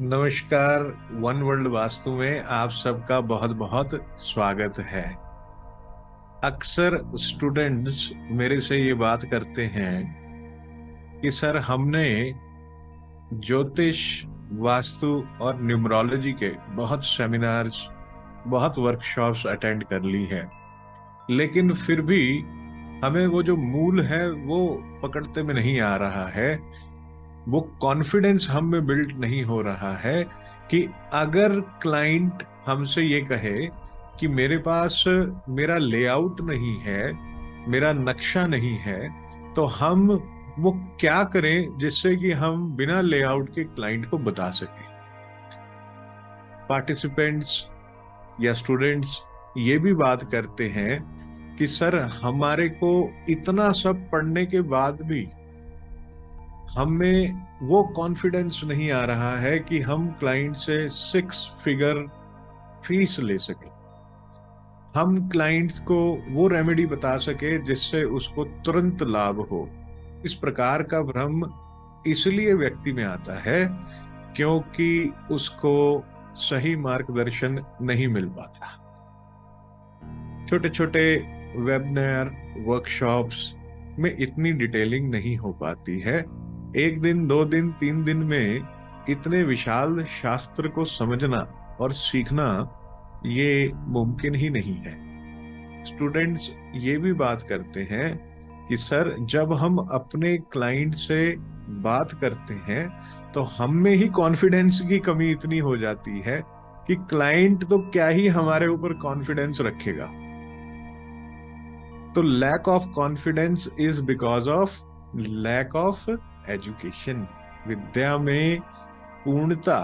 नमस्कार। One world vastu में आप सबका बहुत बहुत स्वागत है। अक्सर स्टूडेंट्स मेरे से ये बात करते हैं कि सर हमने ज्योतिष, वास्तु और न्यूमरोलॉजी के बहुत सेमिनार्स, बहुत वर्कशॉप्स अटेंड कर ली है, लेकिन फिर भी हमें वो जो मूल है वो पकड़ते में नहीं आ रहा है। वो कॉन्फिडेंस हम में बिल्ड नहीं हो रहा है कि अगर क्लाइंट हमसे ये कहे कि मेरे पास मेरा लेआउट नहीं है, मेरा नक्शा नहीं है, तो हम वो क्या करें जिससे कि हम बिना लेआउट के क्लाइंट को बता सकें। पार्टिसिपेंट्स या स्टूडेंट्स ये भी बात करते हैं कि सर हमारे को इतना सब पढ़ने के बाद भी हमें वो कॉन्फिडेंस नहीं आ रहा है कि हम क्लाइंट से 6 फिगर फीस ले सके, हम क्लाइंट्स को वो रेमेडी बता सके जिससे उसको तुरंत लाभ हो। इस प्रकार का भ्रम इसलिए व्यक्ति में आता है क्योंकि उसको सही मार्गदर्शन नहीं मिल पाता। छोटे छोटे वेबिनार, वर्कशॉप्स में इतनी डिटेलिंग नहीं हो पाती है। एक दिन, 2 दिन, 3 दिन में इतने विशाल शास्त्र को समझना और सीखना ये मुमकिन ही नहीं है। स्टूडेंट्स ये भी बात करते हैं कि सर जब हम अपने क्लाइंट से बात करते हैं तो हम में ही कॉन्फिडेंस की कमी इतनी हो जाती है कि क्लाइंट तो क्या ही हमारे ऊपर कॉन्फिडेंस रखेगा। तो lack of confidence is because of lack of education. विद्या में पूर्णता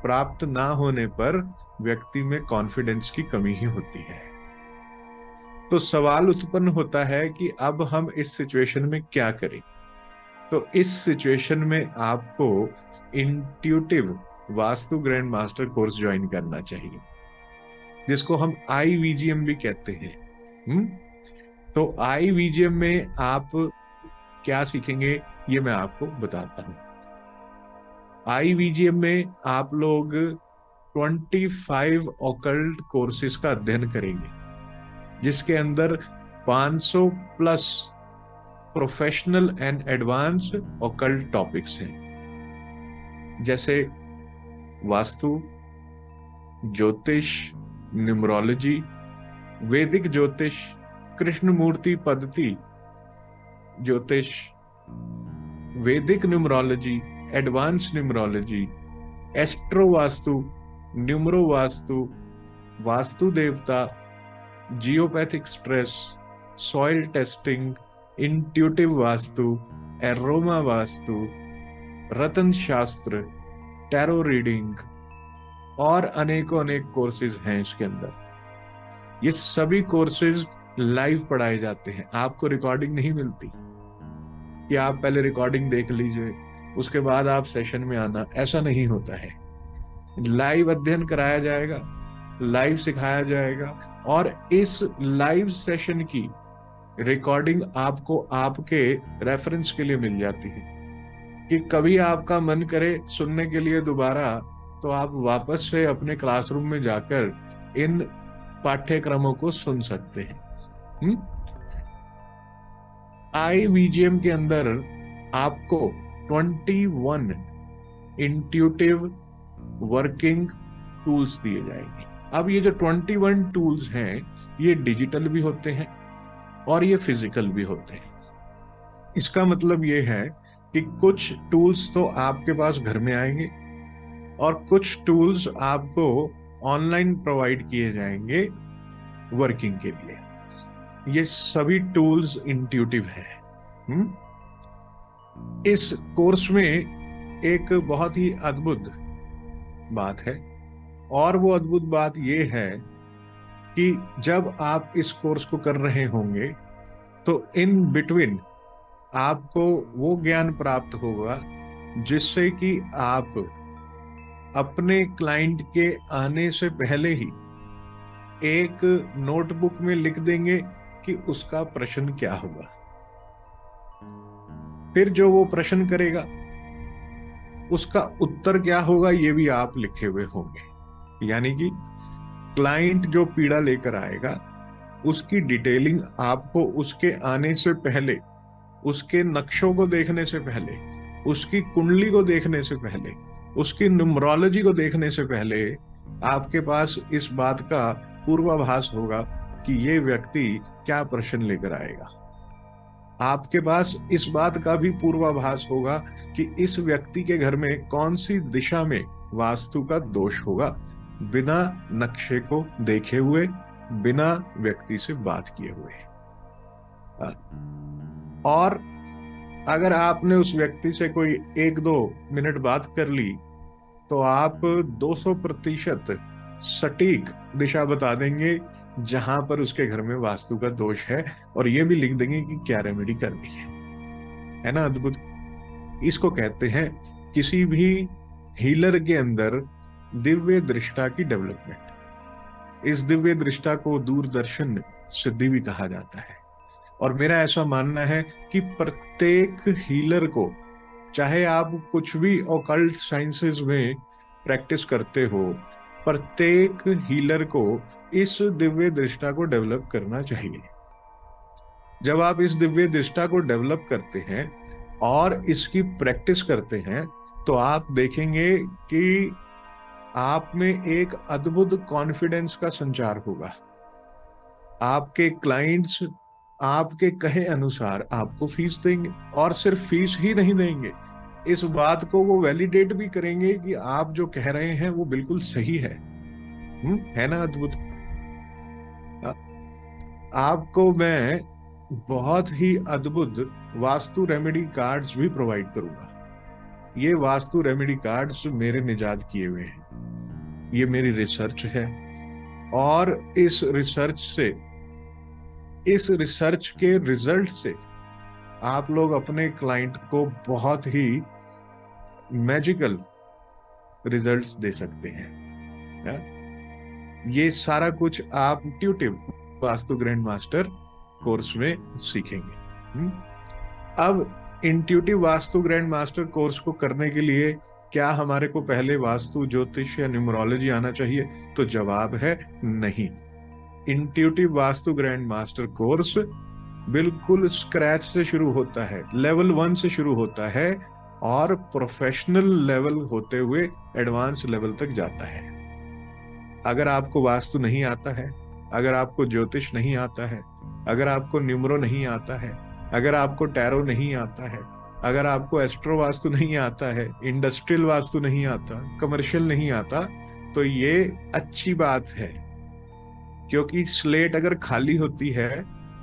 प्राप्त ना होने पर व्यक्ति में कॉन्फिडेंस की कमी ही होती है। तो सवाल उत्पन्न होता है कि अब हम इस सिचुएशन में क्या करें। तो इस सिचुएशन में आपको intuitive vastu grand master course join करना चाहिए, जिसको हम IVGM भी कहते हैं। तो IVGM में आप क्या सीखेंगे ये मैं आपको बताता हूं। IVGM में आप लोग 25 ऑकल्ट कोर्सेज का अध्ययन करेंगे, जिसके अंदर 500 plus professional and advance occult topics हैं, जैसे वास्तु, ज्योतिष, न्यूमरोलॉजी, वैदिक ज्योतिष, कृष्णमूर्ति पद्धति ज्योतिष, वैदिक numerology, advance numerology, astro vastu, numero vastu, vastu देवता, geopathic stress, soil testing, intuitive vastu, aroma vastu, रतन शास्त्र, टैरो रीडिंग और अनेकों अनेक कोर्सेज हैं इसके अंदर। ये सभी कोर्सेज लाइव पढ़ाए जाते हैं, आपको रिकॉर्डिंग नहीं मिलती कि आप पहले रिकॉर्डिंग देख लीजिए उसके बाद आप सेशन में आना, ऐसा नहीं होता है। लाइव अध्ययन कराया जाएगा, लाइव सिखाया जाएगा और इस लाइव सेशन की रिकॉर्डिंग आपको आपके रेफरेंस के लिए मिल जाती है कि कभी आपका मन करे सुनने के लिए दोबारा, तो आप वापस से अपने क्लासरूम में जाकर इन पाठ्यक्रमों को सुन सकते हैं। IVGM के अंदर आपको 21 इंट्यूटिव वर्किंग टूल्स दिए जाएंगे। अब ये जो 21 टूल्स हैं ये डिजिटल भी होते हैं और ये फिजिकल भी होते हैं। इसका मतलब ये है कि कुछ टूल्स तो आपके पास घर में आएंगे और कुछ टूल्स आपको ऑनलाइन प्रोवाइड किए जाएंगे वर्किंग के लिए। ये सभी टूल्स इंट्यूटिव हैं। इस कोर्स में एक बहुत ही अद्भुत बात है, और वो अद्भुत बात ये है कि जब आप इस कोर्स को कर रहे होंगे तो इन बिटवीन आपको वो ज्ञान प्राप्त होगा जिससे कि आप अपने क्लाइंट के आने से पहले ही एक नोटबुक में लिख देंगे कि उसका प्रश्न क्या होगा। फिर जो वो प्रश्न करेगा उसका उत्तर क्या होगा ये भी आप लिखे हुए होंगे। यानी कि क्लाइंट जो पीड़ा लेकर आएगा उसकी डिटेलिंग आपको उसके आने से पहले, उसके नक्शों को देखने से पहले, उसकी कुंडली को देखने से पहले, उसकी न्यूमरोलॉजी को देखने से पहले आपके पास इस बात का पूर्वाभास होगा कि ये व्यक्ति क्या प्रश्न लेकर आएगा। आपके पास इस बात का भी पूर्वाभास होगा कि इस व्यक्ति के घर में कौन सी दिशा में वास्तु का दोष होगा, बिना नक्शे को देखे हुए, बिना व्यक्ति से बात किए हुए। और अगर आपने उस व्यक्ति से कोई 1-2 मिनट बात कर ली तो आप 200% सटीक दिशा बता देंगे जहां पर उसके घर में वास्तु का दोष है, और ये भी लिख देंगे कि क्या रेमेडी करनी है ना। अद्भुत। इसको कहते हैं किसी भी हीलर के अंदर दिव्य दृष्टा की डेवलपमेंट। इस दिव्य दृष्टा को दूरदर्शन सिद्धि भी कहा जाता है। और मेरा ऐसा मानना है कि प्रत्येक हीलर को, चाहे आप कुछ भी ऑकल्ट साइंसेस में प्रैक्टिस करते हो, प्रत्येक हीलर को इस दिव्य दृष्टा को डेवलप करना चाहिए। जब आप इस दिव्य दृष्टा को डेवलप करते हैं और इसकी प्रैक्टिस करते हैं तो आप देखेंगे कि आप में एक अद्भुत कॉन्फिडेंस का संचार होगा। आपके क्लाइंट्स आपके कहे अनुसार आपको फीस देंगे, और सिर्फ फीस ही नहीं देंगे, इस बात को वो वैलिडेट भी करेंगे कि आप जो कह रहे हैं वो बिल्कुल सही है ना। अद्भुत। आपको मैं बहुत ही अद्भुत वास्तु रेमेडी कार्ड्स भी प्रोवाइड करूंगा। ये वास्तु रेमेडी कार्ड्स मेरे निजात किए हुए हैं, ये मेरी रिसर्च है, और इस रिसर्च के रिजल्ट से आप लोग अपने क्लाइंट को बहुत ही मैजिकल रिजल्ट्स दे सकते हैं। ये सारा कुछ आप intuitive vastu grand master course में सीखेंगे। अब intuitive vastu grand master course को करने के लिए क्या हमारे को पहले वास्तु, ज्योतिष या न्यूमरोलॉजी आना चाहिए? तो जवाब है नहीं। Intuitive vastu grand master course बिल्कुल स्क्रैच से शुरू होता है, लेवल 1 से शुरू होता है, और प्रोफेशनल लेवल होते हुए एडवांस लेवल तक जाता है। अगर आपको वास्तु नहीं आता है, अगर आपको ज्योतिष नहीं आता है, अगर आपको न्यूमरो नहीं आता है, अगर आपको टैरो नहीं आता है, अगर आपको एस्ट्रो वास्तु नहीं आता है, इंडस्ट्रियल वास्तु नहीं आता, कमर्शियल नहीं आता, तो ये अच्छी बात है। क्योंकि स्लेट अगर खाली होती है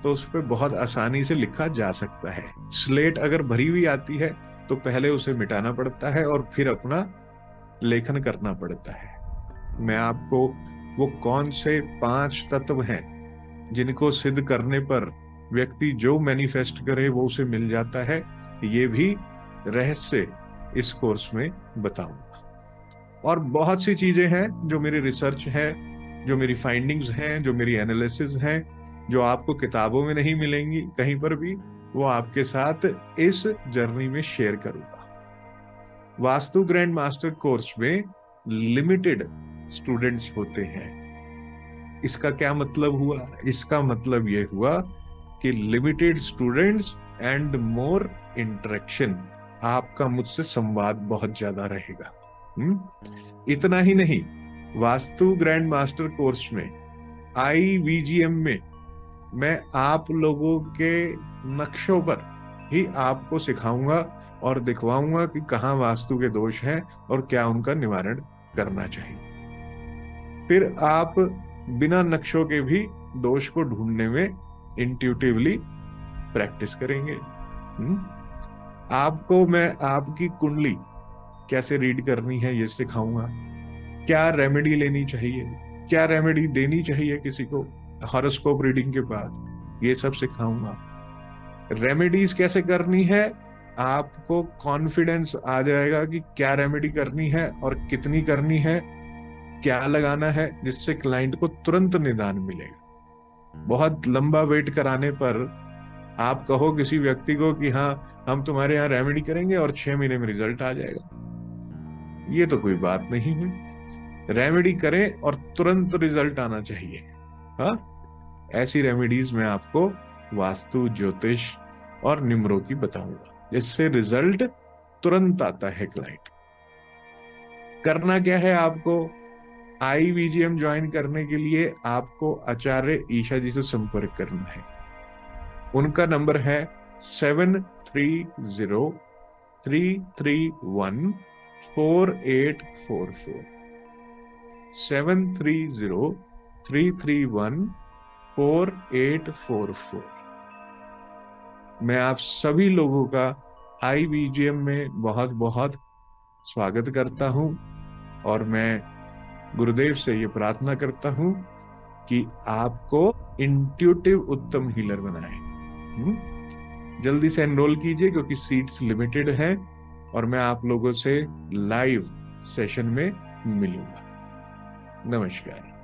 तो उस पर बहुत आसानी से लिखा जा सकता है। स्लेट अगर भरी हुई आती है तो पहले उसे मिटाना पड़ता है और फिर अपना लेखन करना पड़ता है। मैं आपको वो कौन से 5 तत्व हैं जिनको सिद्ध करने पर व्यक्ति जो मैनिफेस्ट करे वो उसे मिल जाता है, ये भी रहस्य इस कोर्स में बताऊंगा। और बहुत सी चीजें हैं जो मेरी रिसर्च है, जो मेरी फाइंडिंग्स हैं, जो मेरी एनालिसिस हैं, जो आपको किताबों में नहीं मिलेंगी कहीं पर भी, वो आपके साथ इस जर्नी में शेयर करूंगा। वास्तु ग्रैंड मास्टर कोर्स में लिमिटेड स्टूडेंट्स होते हैं। इसका क्या मतलब हुआ? इसका मतलब ये हुआ कि limited students and more interaction. आपका मुझसे संवाद बहुत ज्यादा रहेगा। इतना ही नहीं, वास्तु ग्रैंड मास्टर कोर्स में IVGM में मैं आप लोगों के नक्शों पर ही आपको सिखाऊंगा और दिखवाऊंगा कि कहाँ वास्तु के दोष हैं और क्या उनका निवारण करना चाहिए। फिर आप बिना नक्शों के भी दोष को ढूंढने में इंट्यूटिवली प्रैक्टिस करेंगे। आपको मैं आपकी कुंडली कैसे रीड करनी है ये सिखाऊंगा। क्या रेमेडी लेनी चाहिए, क्या रेमेडी देनी चाहिए किसी को हॉरोस्कोप रीडिंग के बाद, ये सब सिखाऊंगा। रेमेडीज कैसे करनी है, आपको कॉन्फिडेंस आ जाएगा कि क्या रेमेडी करनी है और कितनी करनी है, क्या लगाना है, जिससे क्लाइंट को तुरंत निदान मिलेगा। बहुत लंबा वेट कराने पर आप कहो किसी व्यक्ति को कि हाँ हम तुम्हारे यहाँ रेमेडी करेंगे और 6 महीने में रिजल्ट आ जाएगा, ये तो कोई बात नहीं है, रेमेडी करें और तुरंत रिजल्ट आना चाहिए। हाँ, ऐसी रेमेडीज मैं आपको वास्तु, ज्योतिष और निम्रों की बताऊंगा, जिससे रिजल्ट तुरंत आता है क्लाइंट। करना क्या है आपको? IVGM ज्वाइन करने के लिए आपको आचार्य ईशा जी से संपर्क करना है। उनका नंबर है 7303314844, 7303314844। मैं आप सभी लोगों का IVGM में बहुत बहुत स्वागत करता हूं, और मैं गुरुदेव से ये प्रार्थना करता हूं कि आपको इंट्यूटिव उत्तम हीलर बनाए। जल्दी से एनरोल कीजिए, क्योंकि सीट्स लिमिटेड हैं, और मैं आप लोगों से लाइव सेशन में मिलूंगा। नमस्कार।